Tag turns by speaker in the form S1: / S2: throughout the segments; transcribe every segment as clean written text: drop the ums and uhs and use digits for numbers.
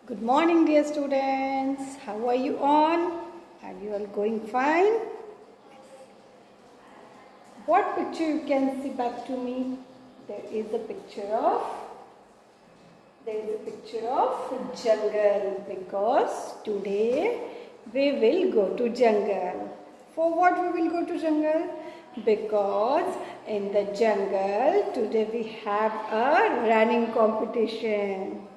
S1: Good morning, dear students. How are you all? Are you all going fine? What picture you can see back to me? There is a picture of jungle, because today we will go to jungle. For what we will go to jungle? Because in the jungle today we have a running competition.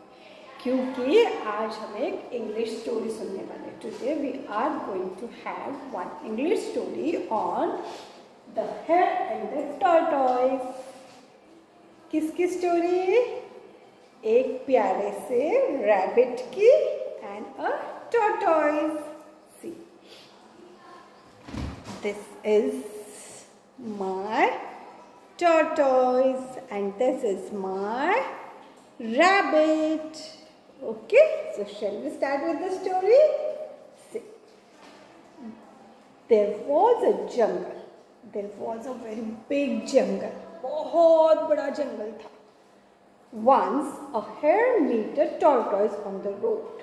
S1: क्योंकि आज हम एक English story सुनने वाले। Today we are going to have one English story on the hare and the tortoise. किसकी story? एक प्यारे से रैबिट की and a tortoise. See, this is my tortoise and this is my rabbit. Okay, so shall we start with the story? See, there was a jungle. There was a very big jungle. बहुत बड़ा जंगल था. Once a hare met a tortoise on the road.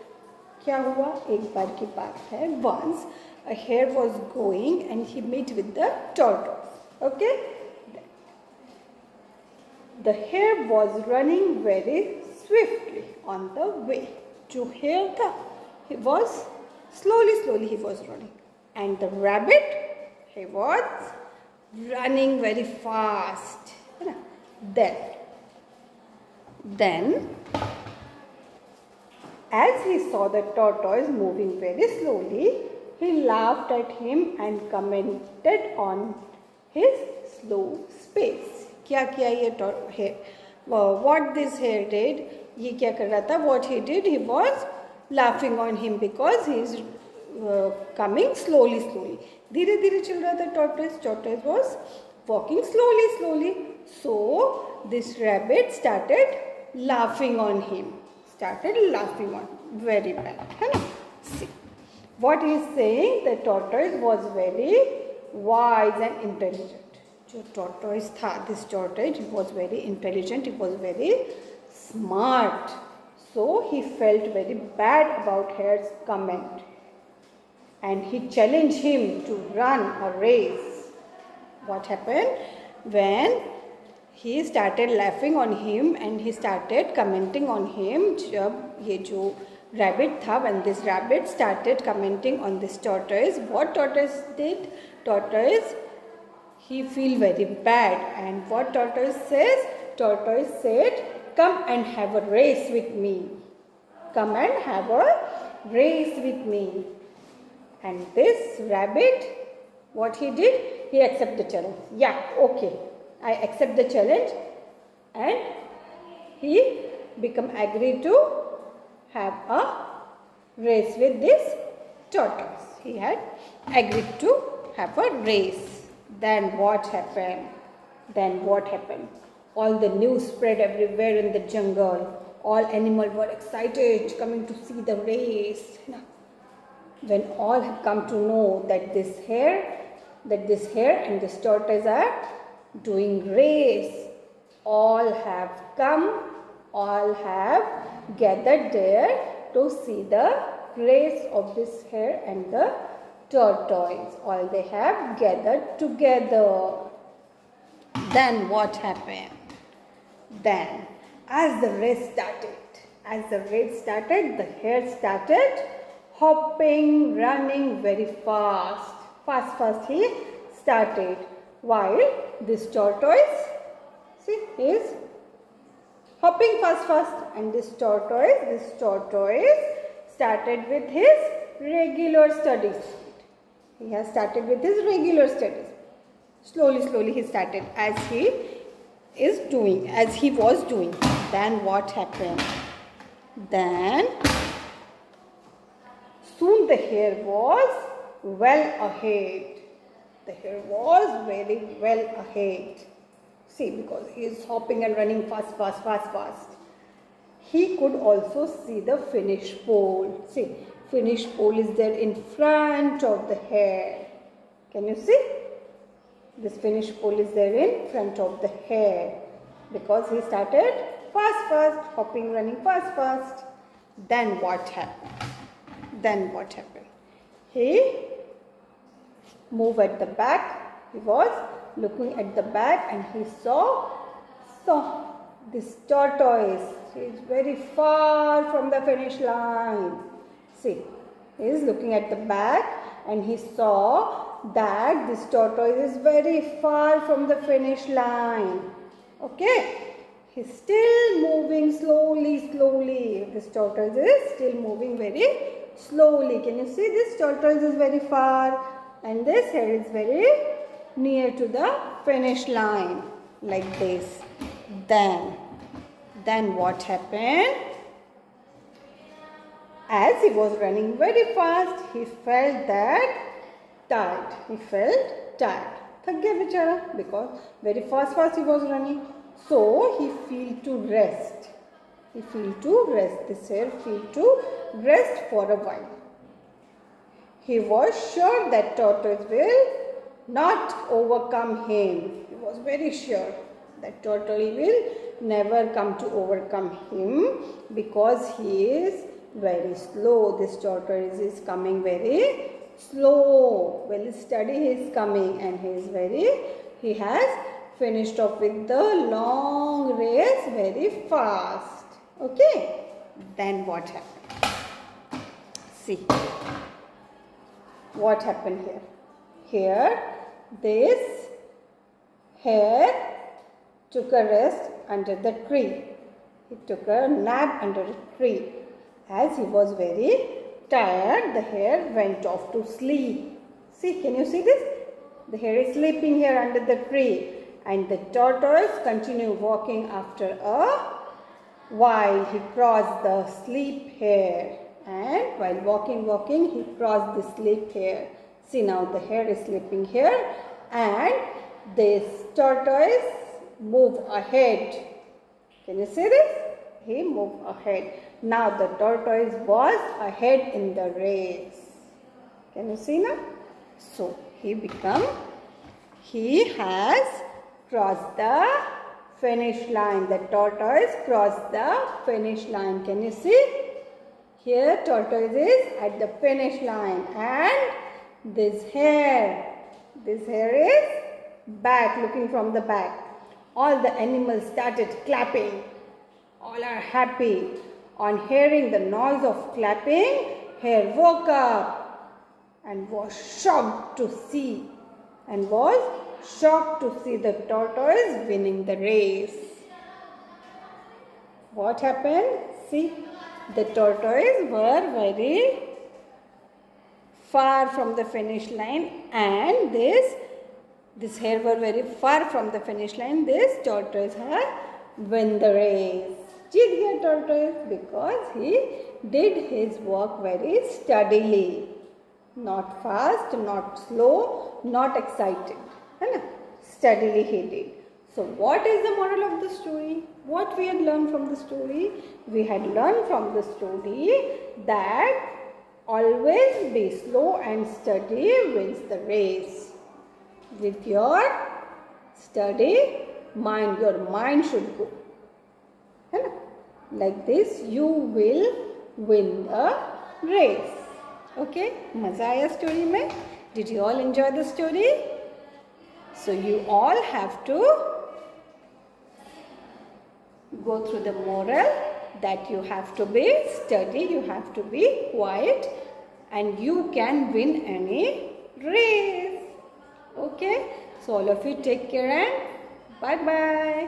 S1: क्या हुआ? एक बार की बात है. Once a hare was going and he met with the tortoise. Okay. The hare was running very swiftly on the way. जो hare था, he was slowly he was running, and the rabbit, he was running very fast. Then, as he saw the tortoise moving very slowly, he laughed at him and commented on his slow pace. क्या किया ये what this hare did? ये क्या कर रहा था? What he did? He was laughing on him because he is coming slowly. धीरे धीरे चल रहा था tortoise. Tortoise was walking slowly. So this rabbit started laughing on him. Very bad. है ना? See, what he is saying? The tortoise was very wise and intelligent. जो tortoise था, this tortoise was very intelligent, he was very smart. So he felt very bad about hare's comment and he challenged him to run a race. What happened? When he started laughing on him and he started commenting on him, जब ये जो rabbit था, when this rabbit started commenting on this tortoise, what tortoise did? Tortoise, he feel very bad, and what tortoise says? Tortoise said, come and have a race with me. Come and have a race with me. And this rabbit, what he did? He accept the challenge. Yeah, okay, I accept the challenge, and he become agree to have a race with this tortoise. He had agreed to have a race. Then what happened? All the news spread everywhere in the jungle. All animals were excited coming to see the race. When all have come to know that this hare and this tortoise are doing race, all have gathered there to see the race of this hare and the tortoise. All they have gathered together. Then what happened? Then as the race started, the hare started hopping, running very fast. Fast he started, while this tortoise, see, is hopping fast, and this tortoise started with his regular studies. He has started with his regular studies. Slowly he started as he was doing. Then what happened? Then soon the hare was well ahead. The hare was very well ahead. See, because he is hopping and running fast. He could also see the finish pole. See, finish pole is there in front of the hare. Can you see? This finish pole is there in front of the hare because he started fast, hopping, running fast. Then what happened? Then what happened? He moved at the back. He was looking at the back and he saw this tortoise. He is very far from the finish line. See, he is looking at the back and he saw that this tortoise is very far from the finish line. Okay, he's still moving slowly. This tortoise is still moving very slowly. Can you see this tortoise is very far and this here is very near to the finish line, like this. Then what happened? As he was running very fast, he felt that tired. He felt tired. Thak gaya bechara, because very fast he was running. So he feel to rest. This hare feel to rest for a while. He was sure that tortoise will not overcome him. He was very sure that turtle will never come to overcome him because he is very slow. This tortoise is coming very slow. Well, steady he is coming and he has finished off with the long race very fast. Okay. Then what happened? See what happened here. Here this hare took a rest under the tree. He took a nap under a tree. As he was very tired, the hare went off to sleep. See, can you see this? The hare is sleeping here under the tree and the tortoise continued walking after a while. He crossed the sleep hare and while walking, he crossed the sleep hare. See, now the hare is sleeping here and this tortoise moved ahead. Can you see this? He moved ahead. Now the tortoise was ahead in the race. Can you see now? So he has crossed the finish line. The tortoise crossed the finish line. Can you see? Here tortoise is at the finish line and this hare is back, looking from the back. All the animals started clapping. All are happy. On hearing the noise of clapping, hare woke up and was shocked to see the tortoise winning the race. What happened? See, the tortoise were very far from the finish line and this hare were very far from the finish line. This tortoise had won the race. जीत गया tortoise because he did his work very steadily. Not fast, not slow, not excited. है ना? Steadily he did. So what is the moral of the story? What we had learned from the story? We had learned from the story that always be slow and steady wins the race. With your steady mind, your mind should go. है ना? Like this you will win the race. Okay? मजा आया story में? Did you all enjoy the story? So you all have to go through the moral that you have to be steady, you have to be quiet and you can win any race. Okay? So all of you take care and bye-bye.